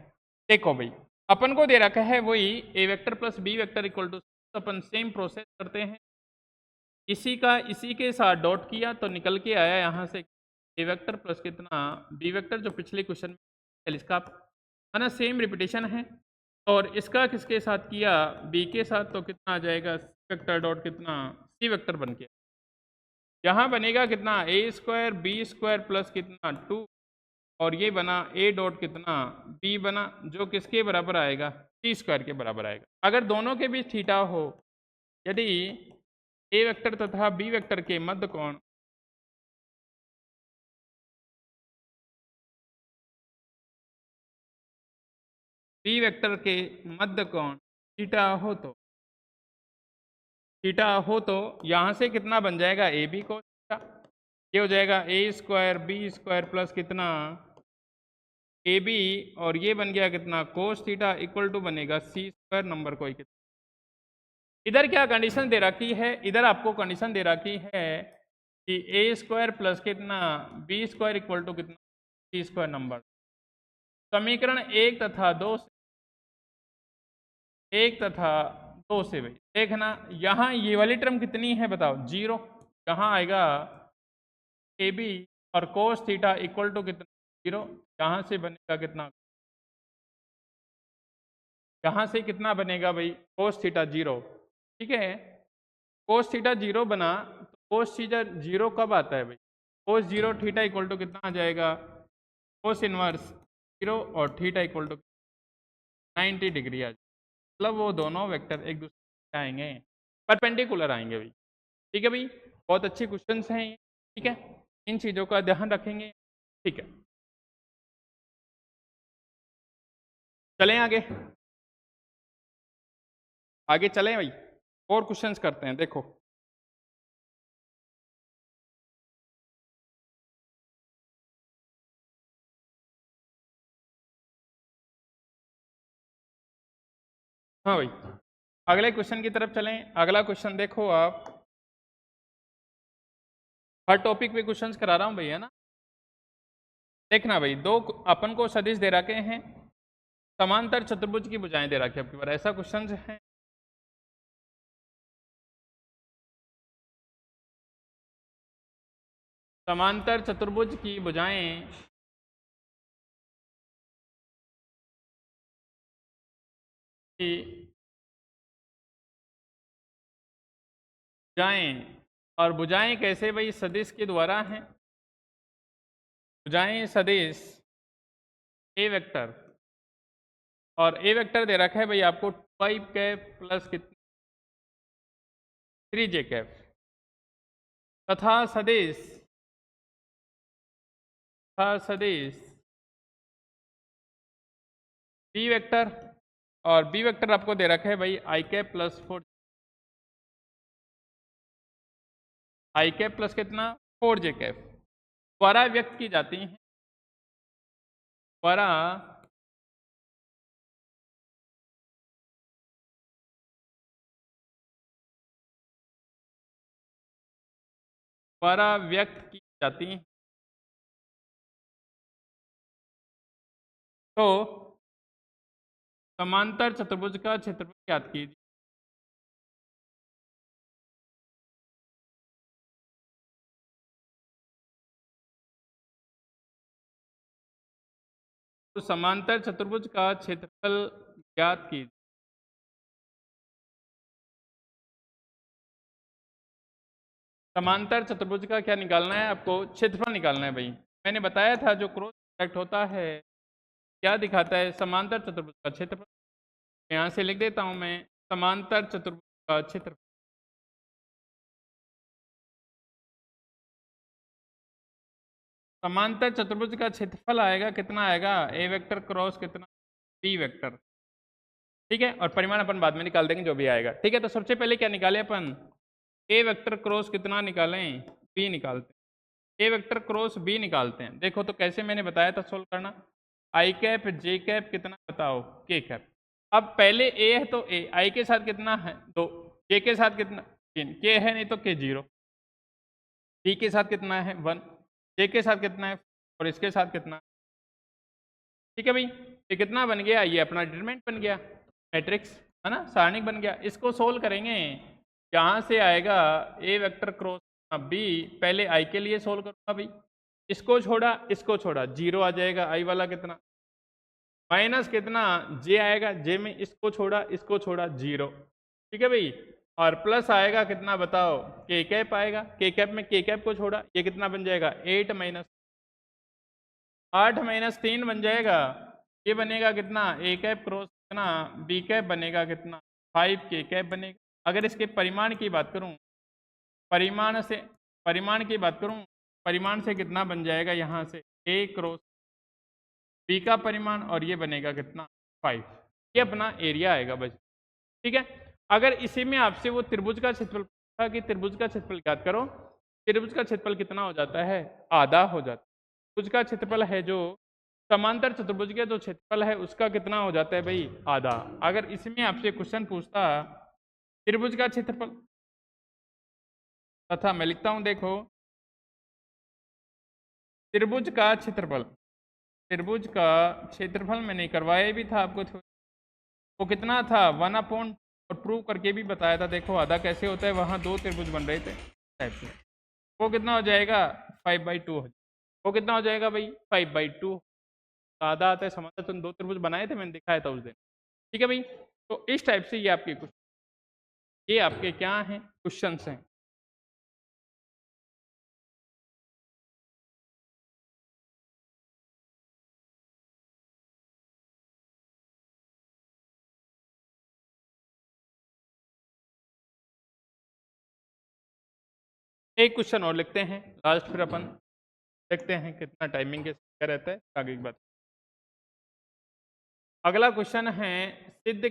देखो भाई, अपन को दे रखा है वही A vector plus B vector equal to, अपन सेम प्रोसेस करते हैं। इसी के साथ डॉट किया तो निकल के आया यहाँ से ए वेक्टर प्लस कितना बी वेक्टर, जो पिछले क्वेश्चन में इसका है ना सेम रिपीटेशन है। और इसका किसके साथ किया, बी के साथ, तो कितना आ जाएगा सी वेक्टर डॉट कितना सी वेक्टर बन के यहाँ बनेगा कितना ए स्क्वायर बी स्क्वायर प्लस कितना 2, और ये बना ए डॉट कितना बी बना, जो किसके बराबर आएगा सी स्क्वायर के बराबर आएगा। अगर दोनों के बीच थीटा हो, यदि ए वेक्टर तथा बी वेक्टर के मध्य कोण बी वेक्टर के मध्य कोण थीटा हो तो यहाँ से कितना बन जाएगा ए बी को थीटा, ये हो जाएगा ए स्क्वायर बी स्क्वायर प्लस कितना ए बी, और ये बन गया कितना कोस थीटा इक्वल टू बनेगा सी स्क्वायर नंबर कोई कितना। इधर क्या कंडीशन दे रखी है, इधर आपको कंडीशन दे रखी है कि ए स्क्वायर प्लस कितना बी स्क्वायर इक्वल टू कितना सी स्क्वायर नंबर। समीकरण 1 तथा 2 से, 1 तथा 2 से भाई देखना, यहाँ ये वाली टर्म कितनी है बताओ 0, यहाँ आएगा ए बी और कोस थीटा इक्वल टू कितना 0, यहाँ से बनेगा कितना, यहाँ से कितना बनेगा भाई कोस थीटा 0। ठीक है, कोस थीटा 0 बना, तो कोस थीटा 0 कब आता है भाई, कोस 0 थीटा इक्वल टू कितना आ जाएगा कोस इनवर्स 0 और थीटा इक्वल टू 90 डिग्री आ जाएगा। मतलब वो दोनों वेक्टर एक दूसरे से आएंगे, परपेंडिकुलर आएंगे भाई। ठीक है भाई, बहुत अच्छे क्वेश्चन हैं ये। ठीक है, इन चीज़ों का ध्यान रखेंगे। ठीक है, चलें आगे, आगे चलें भाई, और क्वेश्चंस करते हैं। देखो हाँ भाई, अगले क्वेश्चन की तरफ चलें। अगला क्वेश्चन देखो आप, हर टॉपिक पे क्वेश्चंस करा रहा हूँ भाई, है ना। देखना भाई, दो अपन को सदिश दे रखे हैं, समांतर चतुर्भुज की भुजाएं दे रखी है। आपके बार ऐसा क्वेश्चन है, समांतर चतुर्भुज की भुजाएं की भुजाएं, और भुजाएं कैसे भाई, सदिश के द्वारा हैं। भुजाएं सदिश ए वेक्टर, और ए वेक्टर दे रखा है भाई आपको 5 कैप प्लस कितना 3j कैप तथा सदिश बी वेक्टर, और बी वेक्टर आपको दे रखा है भाई आई कैप प्लस 4, आई कैप प्लस कितना 4j कैप द्वारा व्यक्त की जाती हैं, द्वारा व्यक्त की जाती हैं। तो समांतर चतुर्भुज का क्षेत्रफल ज्ञात कीजिए। तो समांतर चतुर्भुज का क्षेत्रफल ज्ञात कीजिए। समांतर चतुर्भुज का क्या निकालना है आपको? क्षेत्रफल निकालना है भाई। मैंने बताया था जो क्रॉस प्रोडक्ट होता है क्या दिखाता है? समांतर चतुर्भुज का क्षेत्रफल। यहाँ से लिख देता हूँ मैं समांतर चतुर्भुज का क्षेत्रफल। समांतर चतुर्भुज का क्षेत्रफल आएगा कितना आएगा? ए वेक्टर क्रॉस कितना बी वेक्टर। ठीक है, और परिमाण अपन बाद में निकाल देंगे जो भी आएगा। ठीक है, तो सबसे पहले क्या निकाले अपन? ए वेक्टर क्रॉस कितना निकालें? बी निकालते हैं। ए वेक्टर क्रॉस बी निकालते हैं। देखो तो कैसे मैंने बताया था सोल्व करना। आई कैप जे कैप कितना बताओ? के कैप। अब पहले ए है तो ए, आई के साथ कितना है 2, के साथ कितना 3, के है नहीं तो के 0, बी के साथ कितना है 1, जे के साथ कितना है, और इसके साथ कितना। ठीक है भाई, ये कितना बन गया? ये अपना डिटरमिनेंट बन गया, मैट्रिक्स है ना, सारणिक बन गया। इसको सोल्व करेंगे, यहाँ से आएगा ए वेक्टर क्रॉस बी। पहले आई के लिए सोल्व करूंगा भाई, इसको छोड़ा 0 आ जाएगा। आई वाला कितना माइनस कितना जे आएगा, जे में इसको छोड़ा 0। ठीक है भाई, और प्लस आएगा कितना बताओ? के कैप आएगा। के कैप में के कैप को छोड़ा, ये कितना बन जाएगा? 8 माइनस 8 माइनस 3 बन जाएगा। ये बनेगा कितना? ए कैप क्रॉस कितना बी कैप बनेगा कितना 5 के कैप बनेगा। अगर इसके परिमाण की बात करूं, परिमाण की बात करूं, परिमाण से कितना बन जाएगा? यहाँ से ए क्रॉस बी का परिमाण, और ये बनेगा कितना 5। ये अपना एरिया आएगा बस। ठीक है, अगर इसी में आपसे वो त्रिभुज का क्षेत्रफल पूछा कि त्रिभुज का क्षेत्रफल ज्ञात करो, त्रिभुज का क्षेत्रफल कितना हो जाता है? आधा हो जाता है। त्रिभुज का क्षेत्रफल है जो समांतर चतुर्भुज का जो क्षेत्रफल है उसका कितना हो जाता है भाई? आधा। अगर इसमें आपसे क्वेश्चन पूछता त्रिभुज का क्षेत्रफल, तथा मैं लिखता हूं देखो त्रिभुज का क्षेत्रफल, त्रिभुज का क्षेत्रफल मैंने करवाया भी था आपको, वो कितना था 1/, और प्रूव करके भी बताया था। देखो आधा कैसे होता है, वहां 2 त्रिभुज बन रहे थे टाइप से। वो कितना हो जाएगा? 5/2 हो जाएगा। वो कितना हो जाएगा भाई? 5/2। आधा आता है समांतर, तुम 2 त्रिभुज बनाए थे, मैंने दिखाया था उस दिन। ठीक है भाई, तो इस टाइप से ये आपके ये आपके क्या हैं? क्वेश्चन हैं। एक क्वेश्चन और लिखते हैं लास्ट, फिर अपन देखते हैं कितना टाइमिंग के क्या रहता है आगे की बात। अगला क्वेश्चन है, सिद्ध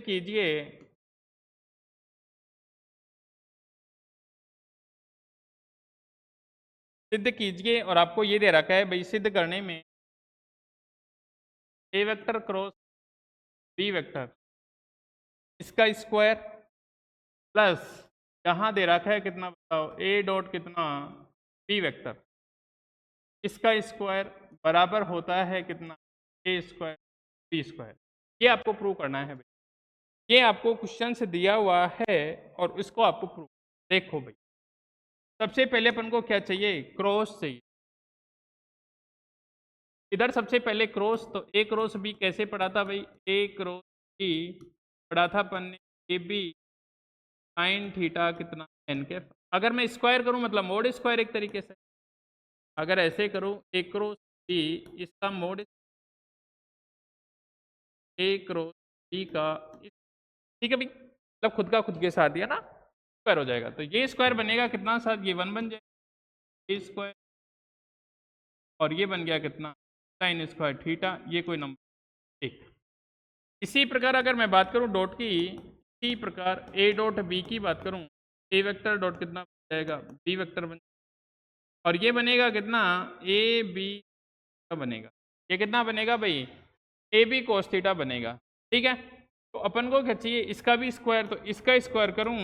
कीजिए और आपको ये दे रखा है भाई, सिद्ध करने में ए वेक्टर क्रॉस बी वेक्टर इसका स्क्वायर प्लस यहाँ दे रखा है कितना बताओ? ए डॉट कितना बी वेक्टर, इसका स्क्वायर बराबर होता है कितना? ए स्क्वायर बी स्क्वायर। ये आपको प्रूव करना है भाई। ये आपको क्वेश्चन से दिया हुआ है और इसको आपको प्रूव। देखो भाई, सबसे पहले अपन को क्या चाहिए? क्रॉस चाहिए। इधर सबसे पहले क्रॉस, तो ए क्रॉस बी कैसे पढ़ा था भाई? ए क्रॉस बी पढ़ा था अपन ने ए बी साइन थीटा कितना एन कैप। अगर मैं स्क्वायर करूं मतलब मोड स्क्वायर एक तरीके से, अगर ऐसे करूं ए क्रॉस बी इसका मोड ए क्रॉस बी का ठीक है भाई, मतलब खुद का खुद के साथ दिया ना। स्क्वायर हो जाएगा। तो ये स्क्वायर बनेगा कितना साथ, ये 1 बन जाएगा ए स्क्वायर, और ये बन गया कितना साइन स्क्वायर थीटा, ये कोई नंबर एक। इसी प्रकार अगर मैं बात करूं डॉट की, इसी प्रकार ए डॉट बी की बात करूं, ए वेक्टर डॉट कितना बन जाएगा बी वेक्टर बन, और ये बनेगा कितना ए बी का बनेगा, ये कितना बनेगा भाई ए बी कोस थीटा बनेगा। ठीक है, तो अपन को क्या चाहिए, इसका भी स्क्वायर, तो इसका स्क्वायर करूं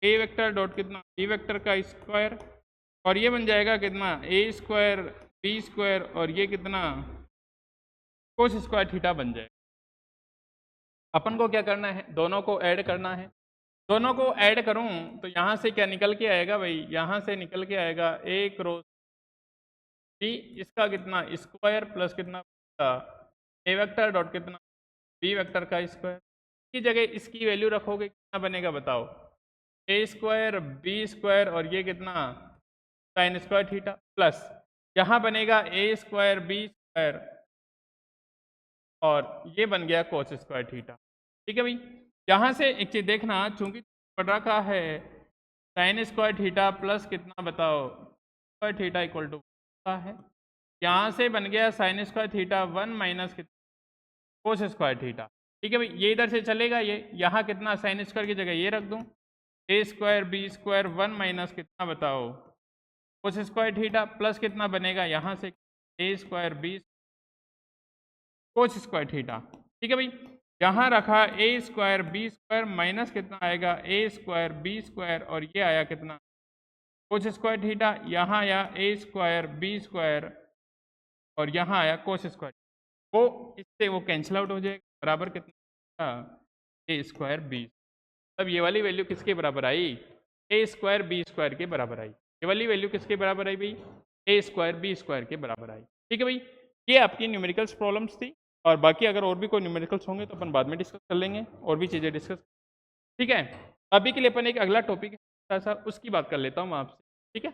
ए वेक्टर डॉट कितना बी वेक्टर का स्क्वायर, और ये बन जाएगा कितना ए स्क्वायर बी स्क्वायर, और ये कितना कोस स्क्वायर थीटा बन जाएगा। अपन को क्या करना है, दोनों को ऐड करना है। दोनों को ऐड करूं तो यहाँ से क्या निकल के आएगा भाई, यहाँ से निकल के आएगा ए क्रॉस बी, इसका कितना स्क्वायर प्लस कितना ए वेक्टर डॉट कितना बी वेक्टर का स्क्वायर, की जगह इसकी वैल्यू रखोगे कितना बनेगा बताओ, ए स्क्वायर बी स्क्वायर, और ये कितना साइन स्क्वायर थीटा, प्लस यहाँ बनेगा ए स्क्वायर बी स्क्वायर, और ये बन गया कोस स्क्वायर थीटा। ठीक है भाई, यहाँ से एक चीज़ देखना, चूंकि पढ़ रखा है साइन स्क्वायर थीटा प्लस कितना बताओ स्क्वायर थीटा इक्वल टू है, यहाँ से बन गया साइन स्क्वायर थीटा 1 माइनस कितना कोस स्क्वायर थीटा। ठीक है भाई, ये इधर से चलेगा, ये यहाँ कितना साइन स्क्वायर की जगह ये रख दूँ, ए स्क्वायर बी स्क्वायर 1 माइनस कितना बताओ कोस स्क्वायर थीटा, प्लस कितना बनेगा यहाँ से A square B cos square theta. ठीक है भाई, यहाँ रखा A square B square minus कितना आएगा ए स्क्वायर बी स्क्वायर, और ये आया कितना कोस स्क्वायर थीटा, यहाँ आया ए स्क्वायर बी स्क्वायर, और यहाँ आया कोस स्क्वायर, वो इससे वो कैंसिल आउट हो जाएगा, बराबर कितना ए स्क्वायर बी। तब ये वाली वैल्यू किसके बराबर आई, ए स्क्वायर बी स्क्वायर के बराबर आई। ये वाली वैल्यू किसके बराबर आई भाई, ए स्क्वायर बी स्क्वायर के बराबर आई। ठीक है भाई, ये आपकी न्यूमेरिकल्स प्रॉब्लम्स थी, और बाकी अगर और भी कोई न्यूमेरिकल्स होंगे तो अपन बाद में डिस्कस कर लेंगे, और भी चीज़ें डिस्कस। ठीक है, अभी के लिए अपन एक अगला टॉपिक है सर, उसकी बात कर लेता हूँ मैं आपसे। ठीक है,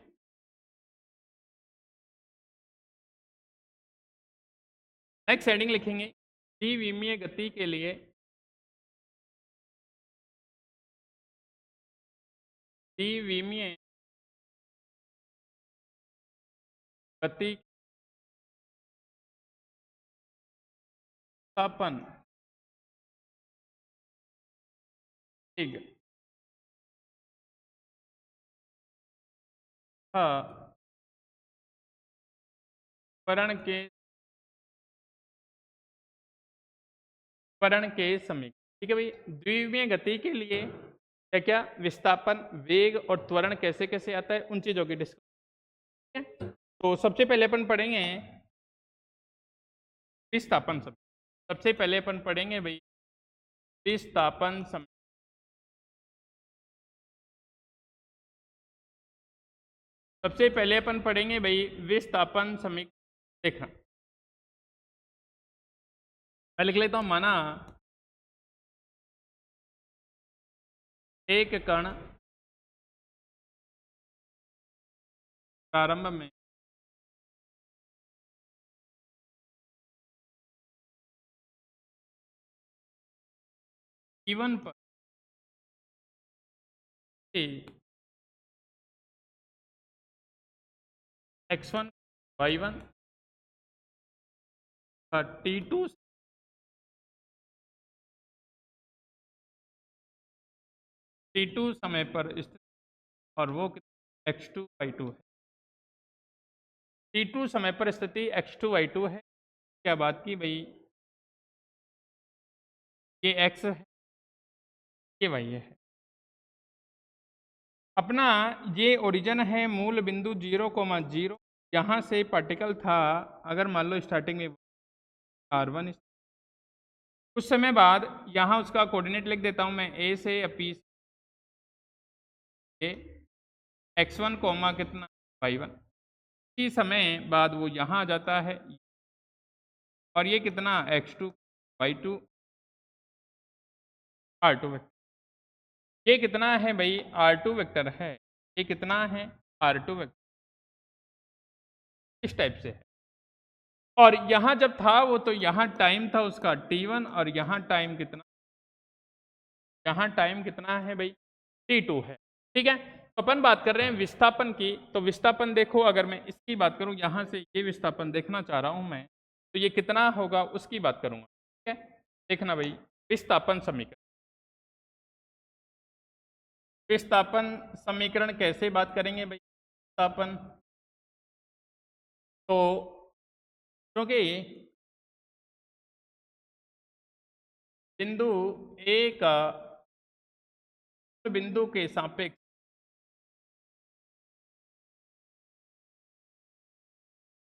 नेक्स्ट हेडिंग लिखेंगे द्विविमीय गति के लिए द्विविमीय गति स्थापन। ठीक है, हाँ, त्वरण के समीकरण। ठीक है भाई, द्विविमीय गति के लिए क्या क्या विस्थापन वेग और त्वरण कैसे कैसे आता है, उन चीज़ों की डिस्कस। तो सबसे पहले अपन पढ़ेंगे विस्थापन समीकरण। सबसे पहले अपन पढ़ेंगे भाई विस्थापन समीकरण। सबसे पहले अपन पढ़ेंगे भाई विस्थापन समीकरण। देखना, मैं लिख लेता हूं, माना एक कण प्रारंभ में T1 पर x1 y1 का T2 समय पर स्थित, और वो x2 y2 है। T2 समय पर स्थिति x2 y2 है। क्या बात की भाई, ये x है ये y है। अपना ये ओरिजिन है मूल बिंदु 0,0, यहाँ से पार्टिकल था, अगर मान लो स्टार्टिंग में r1, कुछ समय बाद यहाँ उसका कोऑर्डिनेट लिख देता हूँ मैं, a से या p से x1 कोमा कितना y1, इसी समय बाद वो यहाँ आ जाता है, और ये कितना x2 y2 r2 वेक्टर। ये कितना है भाई r2 वेक्टर है, ये कितना है r2 वेक्टर, इस टाइप से है। और यहाँ जब था वो, तो यहाँ टाइम था उसका t1, और यहाँ टाइम कितना, यहाँ टाइम कितना है भाई t2 है। ठीक है। तो अपन बात कर रहे हैं विस्थापन की, तो विस्थापन देखो, अगर मैं इसकी बात करूं, यहां से ये विस्थापन देखना चाह रहा हूं मैं, तो ये कितना होगा उसकी बात करूंगा। ठीक है, देखना भाई, विस्थापन समीकरण, विस्थापन समीकरण कैसे बात करेंगे भाई विस्थापन, तो क्योंकि बिंदु ए का बिंदु के सापेक्ष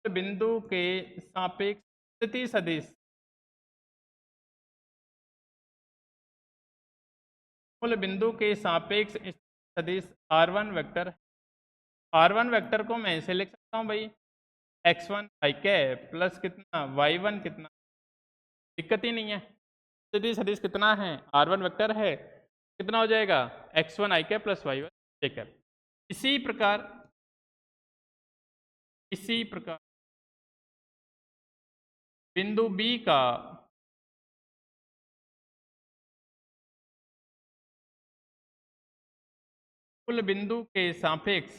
बिंदु के सापेक्ष स्थिति सदिश मूल बिंदु के सापेक्ष सदिश r1 वेक्टर, r1 वेक्टर को मैं ऐसे लिख सकता हूं भाई x1 i कैप प्लस कितना y1 कितना, दिक्कत ही नहीं है। स्थिति सदिश कितना है, r1 वेक्टर है, कितना हो जाएगा x1 i cap plus y1 j cap. इसी प्रकार बिंदु B का कुल बिंदु के सापेक्ष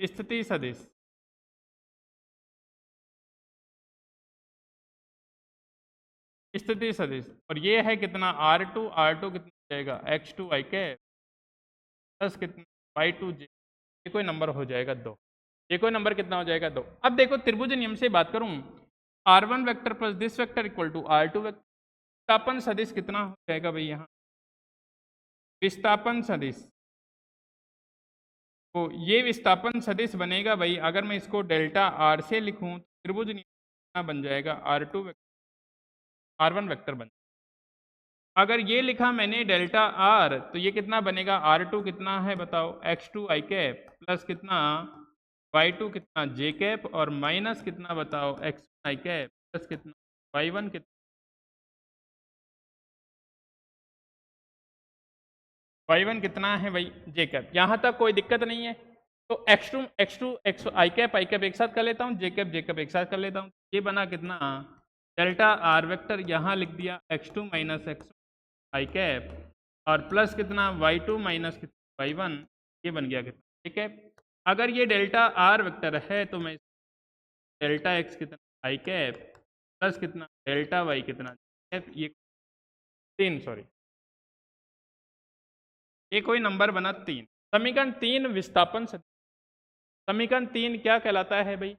स्थिति सदिश और ये है कितना r2 कितना हो जाएगा x2 i कैप प्लस कितना y2 j, ये कोई नंबर हो जाएगा 2, ये कोई नंबर कितना हो जाएगा 2। अब देखो त्रिभुज नियम से बात करूं, r1 vector plus this vector equal to r2 vector, विस्थापन सदिश कितना हो जाएगा भाई यहाँ, विस्थापन सदिश, तो ये विस्थापन सदिश बनेगा भाई, अगर मैं इसको डेल्टा r से लिखूं तो त्रिभुज नियम कितना बन जाएगा r2 वेक्टर r1 वेक्टर बन, अगर ये लिखा मैंने डेल्टा r तो ये कितना बनेगा r2 कितना है बताओ x2 i कैप प्लस कितना y2 कितना j कैप और माइनस कितना बताओ x1 i कैप प्लस कितना y1 कितना, y1 कितना है भाई j कैप, यहाँ तक कोई दिक्कत नहीं है। तो x2 x i कैप एक साथ कर लेता हूँ, j कैप एक साथ कर लेता हूँ, ये बना कितना डेल्टा r वेक्टर, यहाँ लिख दिया x2 माइनस x आई कैप और प्लस कितना y2 माइनस कितना y1, ये बन गया कितना ठीक है। अगर ये डेल्टा r वेक्टर है तो मैं डेल्टा x कितना i कैप प्लस कितना डेल्टा y कितना कैप, ये 3 सॉरी, ये कोई नंबर बना 3, समीकरण 3 विस्थापन समीकरण 3 क्या कहलाता है भाई,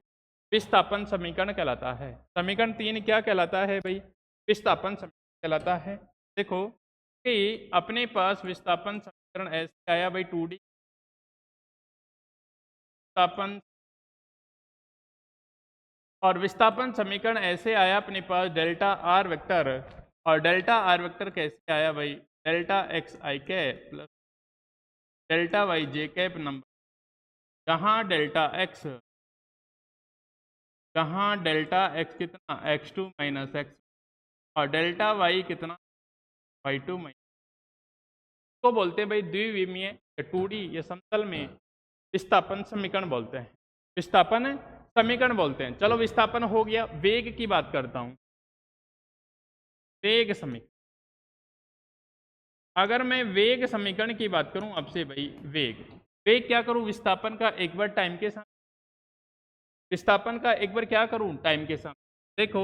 विस्थापन समीकरण कहलाता है। समीकरण 3 क्या कहलाता है भाई, विस्थापन समीकरण कहलाता है। देखो कि अपने पास विस्थापन समीकरण ऐसे आया भाई 2D विस्थापन, और विस्थापन समीकरण ऐसे आया अपने पास डेल्टा r वेक्टर, और डेल्टा r वेक्टर कैसे आया भाई delta x i cap plus delta y j cap number, जहाँ डेल्टा x कितना x2 माइनस x और डेल्टा y कितना y2 माइनस, को बोलते हैं भाई द्विविमीय 2D या समतल में विस्थापन समीकरण बोलते हैं, विस्थापन समीकरण बोलते हैं। चलो विस्थापन हो गया, वेग की बात करता हूं, वेग समीकरण, अगर मैं वेग समीकरण की बात करूं आपसे भाई, वेग क्या करूं विस्थापन का एक बार टाइम के साथ, विस्थापन का एक बार क्या करूं टाइम के साथ। देखो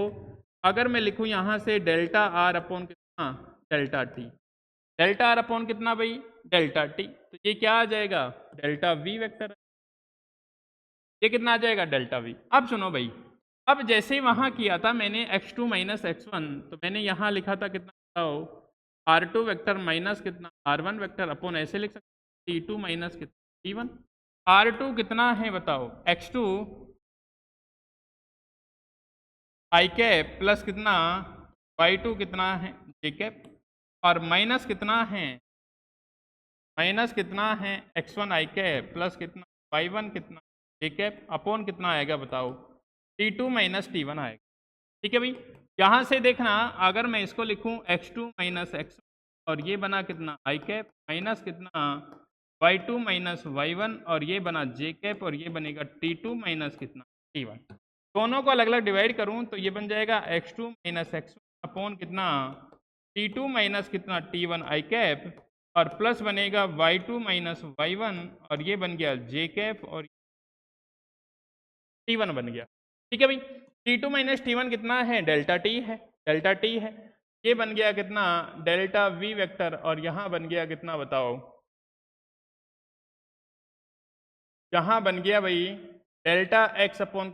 अगर मैं लिखूं यहां से डेल्टा r अपॉन कितना delta T, delta r upon कितना भाई डेल्टा टी, तो ये क्या आ जाएगा डेल्टा v वेक्टर, ये कितना आ जाएगा डेल्टा वी। अब सुनो भाई, अब जैसे ही वहां किया था मैंने x2 माइनस x1, तो मैंने यहाँ लिखा था कितना बताओ r2 वेक्टर माइनस कितना r1 वेक्टर अपॉन ऐसे लिख सकते t2 माइनस कितना t1, r2 कितना है बताओ x2 i कैप प्लस कितना y2 कितना है j कैप और माइनस कितना है x1 i कैप प्लस कितना y1 कितना j कैप अपॉन कितना आएगा बताओ t2 माइनस t1 आएगा। ठीक है भाई, यहाँ से देखना अगर मैं इसको लिखूँ x2 माइनस x और ये बना कितना i कैप माइनस कितना y2 माइनस y1 और ये बना j कैप और ये बनेगा t2 माइनस कितना t1, दोनों को अलग अलग डिवाइड करूँ तो ये बन जाएगा x2 माइनस x अपॉन कितना T2 माइनस कितना T1 आई कैप और प्लस बनेगा Y2 माइनस Y1 और ये बन गया J कैप और T1 बन गया। ठीक है भाई, T2 माइनस T1 कितना है, डेल्टा T है, डेल्टा T है। ये बन गया कितना, डेल्टा V वेक्टर और यहाँ बन गया कितना बताओ, यहाँ बन गया भाई delta X upon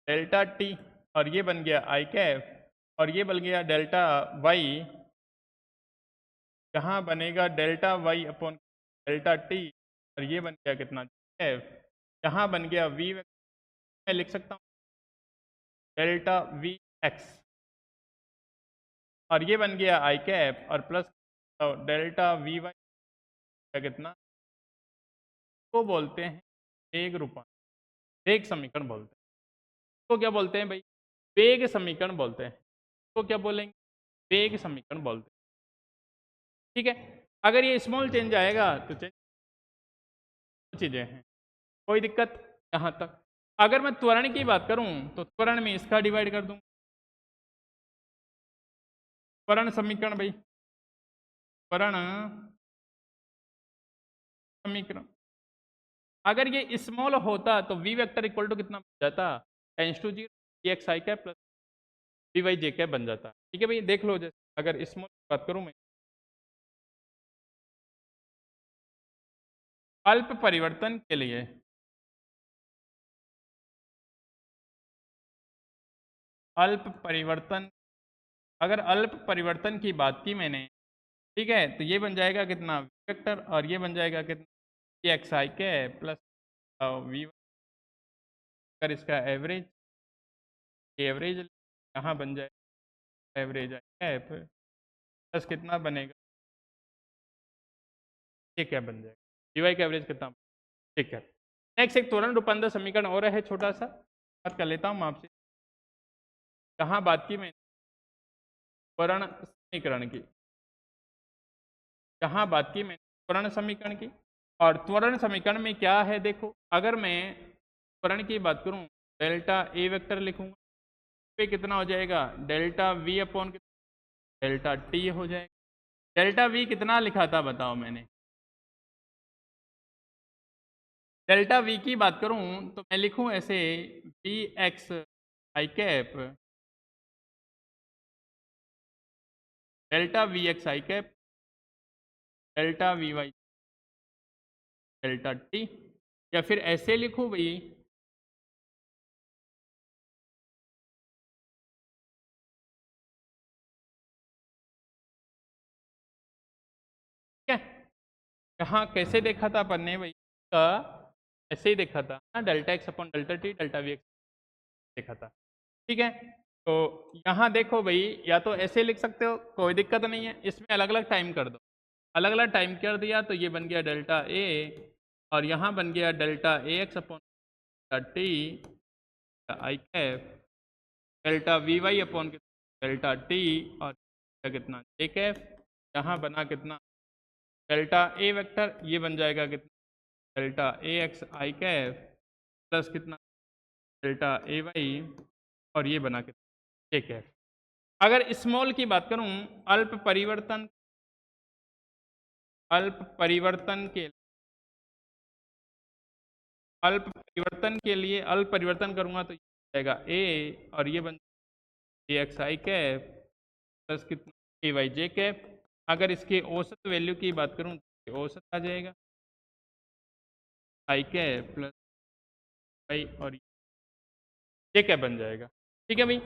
delta T और ये बन गया आई कैप और ये बन गया डेल्टा Y, यहाँ बनेगा delta Y upon delta T और ये बन गया कितना F, यहाँ बन गया V मैं लिख सकता हूँ डेल्टा VX और ये बन गया आई कैप और प्लस डेल्टा VY कितना, तो बोलते हैं वेग रूपांतर, वेग समीकरण बोलते हैं। तो क्या बोलते हैं भाई, वेग समीकरण बोलते हैं। तो क्या बोलेंगे, वेग समीकरण बोलते हैं। ठीक है, अगर ये स्मॉल चेंज आएगा तो चेंज चीजें हैं, कोई दिक्कत यहाँ तक। अगर मैं त्वरण की बात करूं तो त्वरण में इसका डिवाइड कर दूं, त्वरण समीकरण भाई, त्वरण समीकरण अगर ये स्मॉल होता तो v वेक्टर इक्वल टू कितना बन जाता, tends to 0 x i cap plus v y j cap बन जाता। ठीक है भाई, देख लो, जैसे अगर स्मॉल बात करूं मैं, अल्प परिवर्तन के लिए अल्प परिवर्तन, अगर अल्प परिवर्तन की बात की मैंने, ठीक है, तो ये बन जाएगा कितना वेक्टर और ये बन जाएगा कितना x i cap plus v, अगर इसका एवरेज, एवरेज यहाँ बन जाए एवरेज आई कैप प्लस कितना बनेगा, ये क्या बन जाएगा डी वाई का एवरेज कितना। ठीक है, नेक्स्ट एक त्वरण रूपांतर समीकरण और है, छोटा सा बात कर लेता हूँ मैं आपसे। कहाँ बात की मैंने, त्वरण समीकरण की, कहाँ बात की मैंने त्वरण समीकरण की। और त्वरण समीकरण में क्या है देखो, अगर मैं त्वरण की बात करूँ डेल्टा ए वेक्टर लिखूंगा, पे कितना हो जाएगा delta we upon delta T हो जाएगा। डेल्टा वी कितना लिखा था बताओ मैंने, डेल्टा वी की बात करूं तो मैं लिखूं ऐसे v x i cap delta v x i cap delta v y delta t, या फिर ऐसे लिखूं भाई क्या, यहाँ कैसे देखा था अपन ने भाई का, ऐसे ही देखा था ना, delta x upon delta T delta v x देखा था। ठीक है, तो यहाँ देखो भाई, या तो ऐसे लिख सकते हो, कोई दिक्कत नहीं है, इसमें अलग अलग टाइम कर दो, अलग अलग टाइम कर दिया तो ये बन गया डेल्टा ए और यहाँ बन गया delta a x upon t i cap delta v y upon delta t और कितना जे कैप, यहाँ बना कितना डेल्टा ए वेक्टर, ये बन जाएगा कितना delta a x i cap plus कितना डेल्टा ए वाई और ये बना कितना जे कैप। अगर स्मॉल की बात करूं, अल्प परिवर्तन, अल्प परिवर्तन के अल्प परिवर्तन के लिए अल्प परिवर्तन करूंगा तो ये जाएगा ए और ये बन ए एक्स आई कैप प्लस कितना ए वाई जे कैप। अगर इसके औसत वैल्यू की बात करूं तो औसत आ जाएगा आई कैप प्लस वाई और जे कैप बन जाएगा। ठीक है भाई,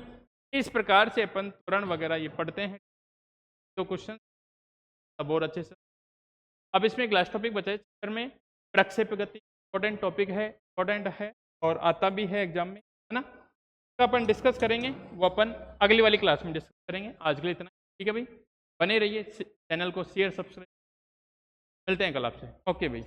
इस प्रकार से अपन त्वरण वगैरह ये पढ़ते हैं, तो क्वेश्चन अब और अच्छे से। अब इसमें एक लास्ट टॉपिक बचा है चैप्टर में, प्रक्षेप गति, इंपॉर्टेंट टॉपिक है, इंपॉर्टेंट है और आता भी है एग्जाम में, है ना। तो अपन डिस्कस करेंगे, वो अपन अगली वाली क्लास में डिस्कस करेंगे। आज के लिए इतना, ठीक है भाई, बने रहिए, चैनल को शेयर सब्सक्राइब, मिलते हैं कल आपसे, ओके भाई।